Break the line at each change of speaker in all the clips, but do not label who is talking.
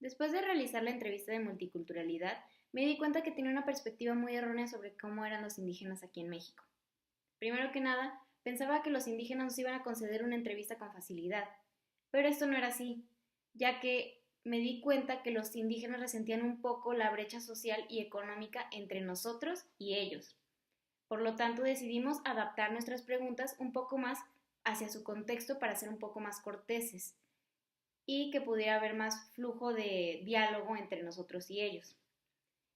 Después de realizar la entrevista de multiculturalidad, me di cuenta que tenía una perspectiva muy errónea sobre cómo eran los indígenas aquí en México. Primero que nada, pensaba que los indígenas nos iban a conceder una entrevista con facilidad, pero esto no era así, ya que me di cuenta que los indígenas resentían un poco la brecha social y económica entre nosotros y ellos. Por lo tanto, decidimos adaptar nuestras preguntas un poco más hacia su contexto para ser un poco más corteses y que pudiera haber más flujo de diálogo entre nosotros y ellos.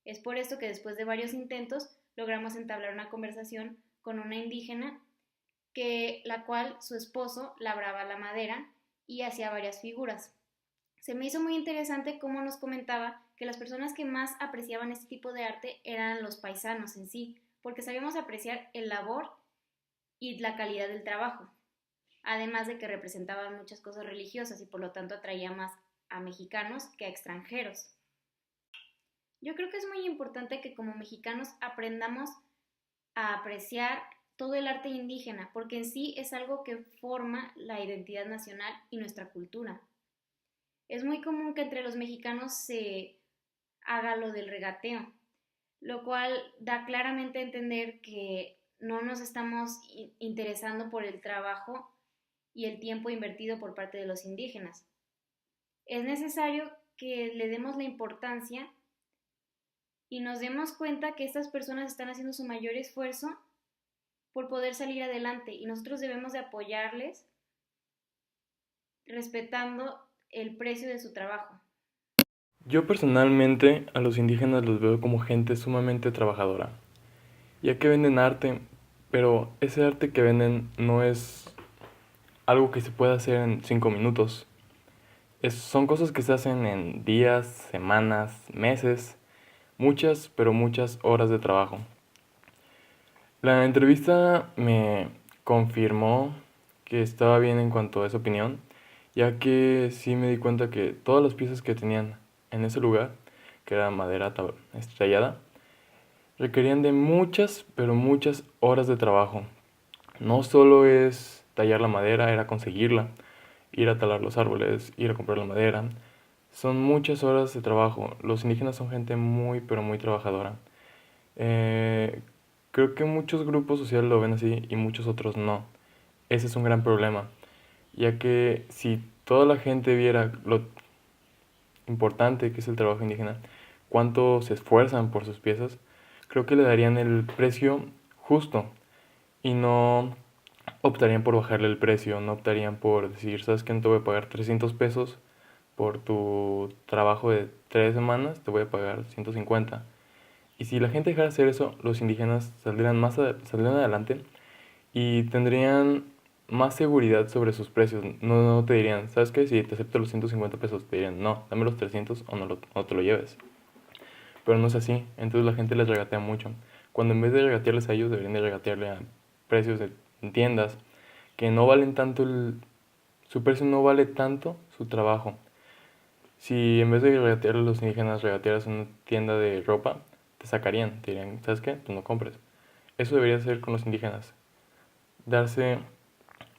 Es por esto que después de varios intentos logramos entablar una conversación con una indígena la cual su esposo labraba la madera y hacía varias figuras. Se me hizo muy interesante cómo nos comentaba que las personas que más apreciaban este tipo de arte eran los paisanos en sí, porque sabíamos apreciar el labor y la calidad del trabajo, además de que representaban muchas cosas religiosas y por lo tanto atraía más a mexicanos que a extranjeros. Yo creo que es muy importante que como mexicanos aprendamos a apreciar todo el arte indígena, porque en sí es algo que forma la identidad nacional y nuestra cultura. Es muy común que entre los mexicanos se haga lo del regateo, lo cual da claramente a entender que no nos estamos interesando por el trabajo y el tiempo invertido por parte de los indígenas. Es necesario que le demos la importancia y nos demos cuenta que estas personas están haciendo su mayor esfuerzo por poder salir adelante y nosotros debemos de apoyarles respetando el precio de su trabajo.
Yo personalmente a los indígenas los veo como gente sumamente trabajadora, ya que venden arte, pero ese arte que venden no es algo que se pueda hacer en 5 minutos. Son cosas que se hacen en días, semanas, meses, muchas, pero muchas horas de trabajo. La entrevista me confirmó que estaba bien en cuanto a esa opinión, ya que sí me di cuenta que todas las piezas que tenían en ese lugar, que era madera estrellada, requerían de muchas, pero muchas horas de trabajo. No solo es tallar la madera, era conseguirla, ir a talar los árboles, ir a comprar la madera. Son muchas horas de trabajo. Los indígenas son gente muy, pero muy trabajadora. Eh, Creo que muchos grupos sociales lo ven así y muchos otros no. Ese es un gran problema, ya que si toda la gente viera lo importante que es el trabajo indígena, cuánto se esfuerzan por sus piezas, creo que le darían el precio justo y no optarían por bajarle el precio, no optarían por decir, ¿sabes qué? No te voy a pagar 300 pesos por tu trabajo de 3 semanas, te voy a pagar 150. Y si la gente dejara de hacer eso, los indígenas saldrían adelante y tendrían más seguridad sobre sus precios. No te dirían, ¿sabes qué? Si te acepto los 150 pesos, te dirían, no, dame los 300 o no te lo lleves. Pero no es así, entonces la gente les regatea mucho. Cuando en vez de regatearles a ellos, deberían de regatearle a precios en tiendas que no valen tanto su precio no vale tanto su trabajo. Si en vez de regatearle a los indígenas, regatearas en una tienda de ropa, te sacarían, te dirían, ¿sabes qué? Pues no compres. Eso debería ser con los indígenas, darse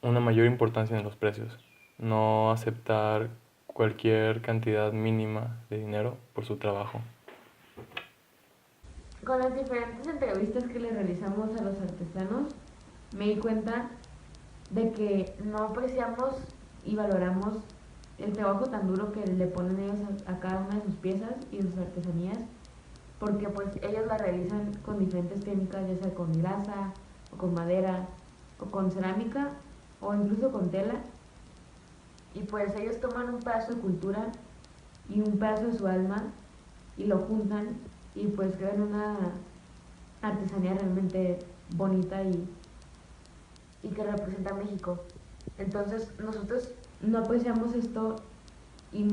una mayor importancia en los precios, no aceptar cualquier cantidad mínima de dinero por su trabajo.
Con las diferentes entrevistas que le realizamos a los artesanos, me di cuenta de que no apreciamos y valoramos el trabajo tan duro que le ponen ellos a cada una de sus piezas y sus artesanías, porque pues ellos la realizan con diferentes técnicas, ya sea con grasa, o con madera, o con cerámica, o incluso con tela, y pues ellos toman un pedazo de cultura y un pedazo de su alma y lo juntan y pues crean una artesanía realmente bonita y que representa a México. Entonces nosotros no apreciamos esto y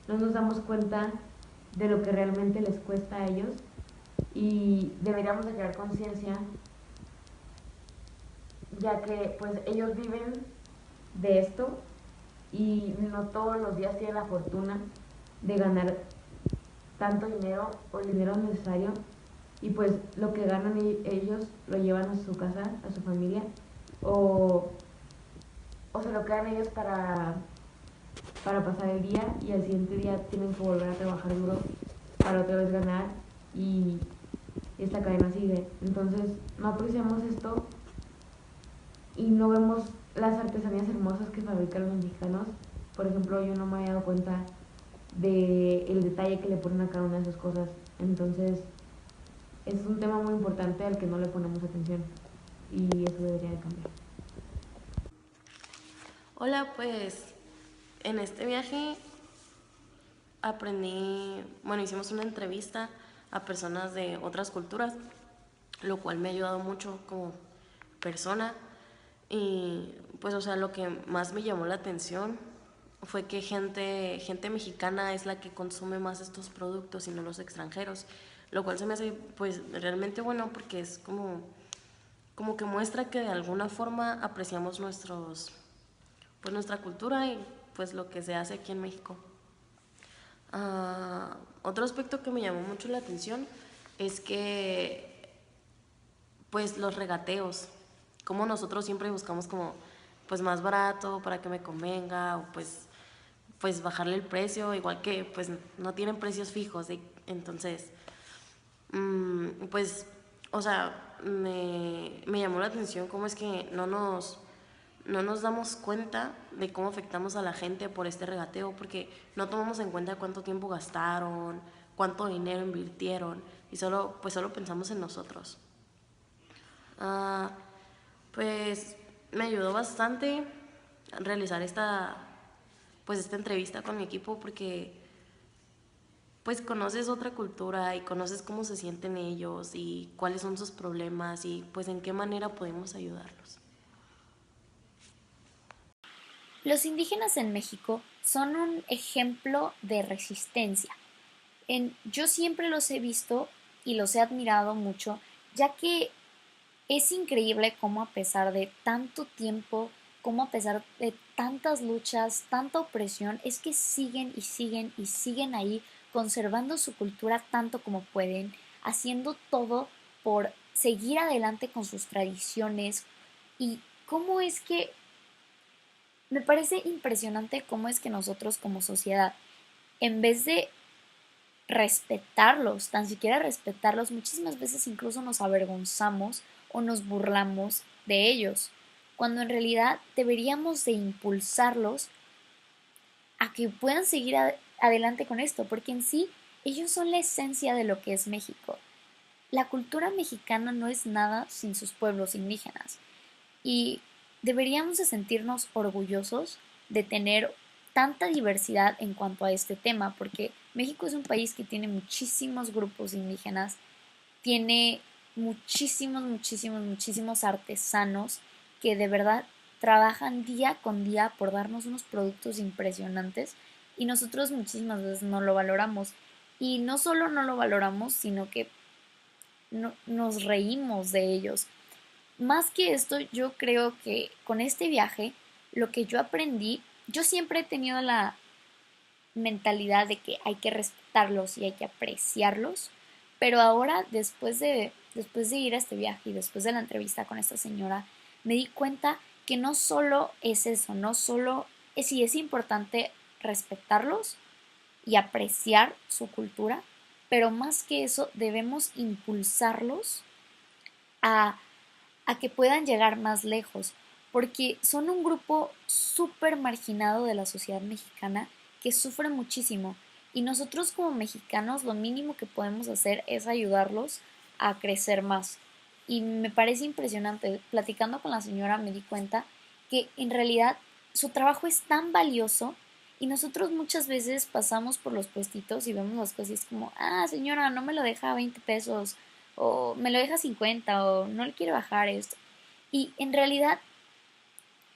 no nos damos cuenta de lo que realmente les cuesta a ellos y deberíamos de crear conciencia, ya que pues ellos viven de esto y no todos los días tienen la fortuna de ganar tanto dinero o el dinero necesario y pues lo que ganan ellos lo llevan a su casa, a su familia o se lo quedan ellos para pasar el día y al siguiente día tienen que volver a trabajar duro para otra vez ganar y esta cadena sigue. Entonces no apreciamos esto y no vemos las artesanías hermosas que fabrican los mexicanos. Por ejemplo, yo no me había dado cuenta del detalle que le ponen a cada una de esas cosas. Entonces es un tema muy importante al que no le ponemos atención y eso debería de cambiar.
Hola, pues en este viaje hicimos una entrevista a personas de otras culturas, lo cual me ha ayudado mucho como persona. Y pues, lo que más me llamó la atención fue que gente mexicana es la que consume más estos productos y no los extranjeros, lo cual se me hace pues realmente bueno porque es como que muestra que de alguna forma apreciamos nuestra cultura y pues lo que se hace aquí en México. Otro aspecto que me llamó mucho la atención es que pues los regateos, como nosotros siempre buscamos como pues más barato para que me convenga o pues bajarle el precio, igual que pues no tienen precios fijos, entonces pues me llamó la atención cómo es que no nos damos cuenta de cómo afectamos a la gente por este regateo, porque no tomamos en cuenta cuánto tiempo gastaron, cuánto dinero invirtieron y solo pensamos en nosotros. Pues me ayudó bastante realizar esta entrevista con mi equipo porque pues conoces otra cultura y conoces cómo se sienten ellos y cuáles son sus problemas y pues en qué manera podemos ayudarlos.
Los indígenas en México son un ejemplo de resistencia. Yo siempre los he visto y los he admirado mucho, ya que es increíble cómo a pesar de tanto tiempo, cómo a pesar de tantas luchas, tanta opresión, es que siguen y siguen y siguen ahí, conservando su cultura tanto como pueden, haciendo todo por seguir adelante con sus tradiciones. Y cómo es que me parece impresionante cómo es que nosotros como sociedad, en vez de respetarlos, tan siquiera respetarlos, muchísimas veces incluso nos avergonzamos o nos burlamos de ellos, cuando en realidad deberíamos de impulsarlos a que puedan seguir adelante con esto, porque en sí ellos son la esencia de lo que es México. La cultura mexicana no es nada sin sus pueblos indígenas y deberíamos de sentirnos orgullosos de tener tanta diversidad en cuanto a este tema, porque México es un país que tiene muchísimos grupos indígenas, tiene muchísimos artesanos que de verdad trabajan día con día por darnos unos productos impresionantes y nosotros muchísimas veces no lo valoramos. Y no solo no lo valoramos, sino que nos reímos de ellos. Más que esto, yo creo que con este viaje, lo que yo aprendí, yo siempre he tenido la mentalidad de que hay que respetarlos y hay que apreciarlos, pero ahora después de ir a este viaje y después de la entrevista con esta señora, me di cuenta que no solo es eso, no solo sí es importante respetarlos y apreciar su cultura, pero más que eso debemos impulsarlos a que puedan llegar más lejos, porque son un grupo súper marginado de la sociedad mexicana que sufre muchísimo. Y nosotros como mexicanos lo mínimo que podemos hacer es ayudarlos a crecer más. Y me parece impresionante. Platicando con la señora me di cuenta que en realidad su trabajo es tan valioso y nosotros muchas veces pasamos por los puestitos y vemos las cosas y es como, ah, señora, no me lo deja a 20 pesos o me lo deja a 50 o no le quiere bajar esto. Y en realidad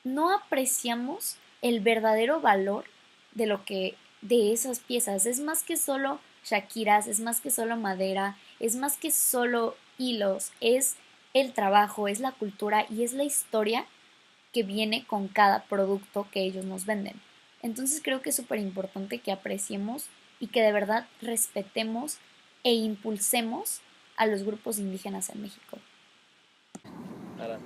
no apreciamos el verdadero valor de lo que de esas piezas. Es más que solo shakiras, es más que solo madera, es más que solo hilos, es el trabajo, es la cultura y es la historia que viene con cada producto que ellos nos venden. Entonces creo que es súper importante que apreciemos y que de verdad respetemos e impulsemos a los grupos indígenas en México.
Ara,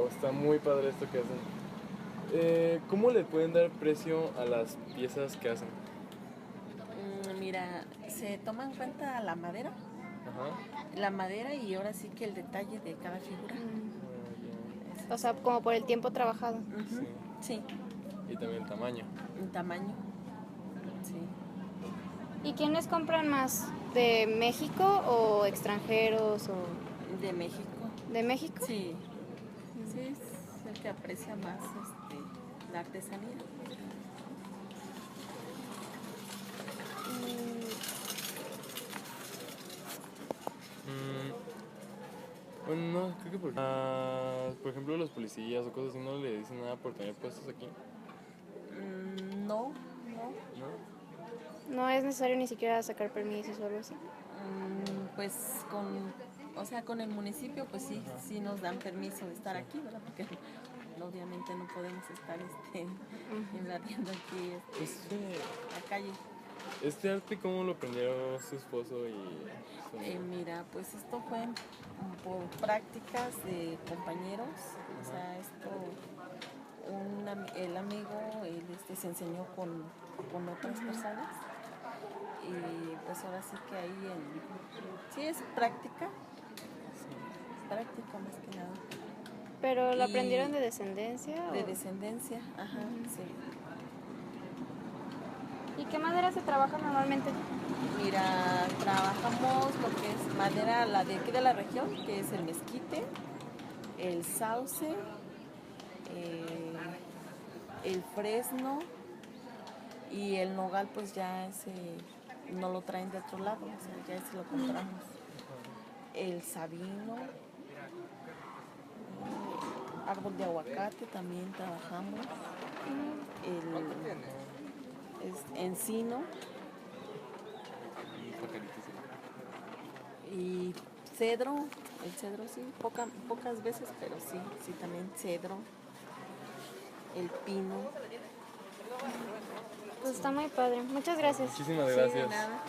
está muy padre esto que hacen. ¿Cómo le pueden dar precio a las piezas que hacen?
Mira, se toma en cuenta
Ajá.
la madera y ahora sí que el detalle de cada figura.
O sea, como por el tiempo trabajado.
Ujú, sí,
Y también el tamaño.
en tamaño, sí.
¿Y quiénes compran más? ¿De México o extranjeros o
De México,
de México?
sí, sí, es el que aprecia más la artesanía.
Bueno, no, creo que por ejemplo, los policías o cosas así no le dicen nada por tener puestos aquí,
No,
¿no?
No es necesario ni siquiera sacar permisos o algo así.
pues con el municipio pues sí, sí nos dan permiso de estar aquí, ¿verdad? Porque obviamente no podemos estar invadiendo aquí la calle.
Este arte, ¿cómo lo aprendió su esposo y su amigo?
Mira, pues esto fue por prácticas de compañeros, o sea, el amigo, él se enseñó con otras personas y pues ahora sí que ahí sí es práctica más que nada.
¿Pero lo
Y
aprendieron de descendencia?
de
o-
descendencia, ajá, sí.
¿Y qué madera se trabaja normalmente?
Mira, trabajamos lo que es madera, la de aquí de la región, que es el mezquite, el sauce, eh, el fresno y el nogal, pues ya ese no lo traen de otro lado, o sea, ya ese lo compramos. El sabino, árbol de aguacate también trabajamos, encino y cedro, el cedro sí, pocas veces, pero sí, sí también cedro, el pino.
Pues está muy padre. Muchas gracias.
Muchísimas
Sí, de
gracias.
nada.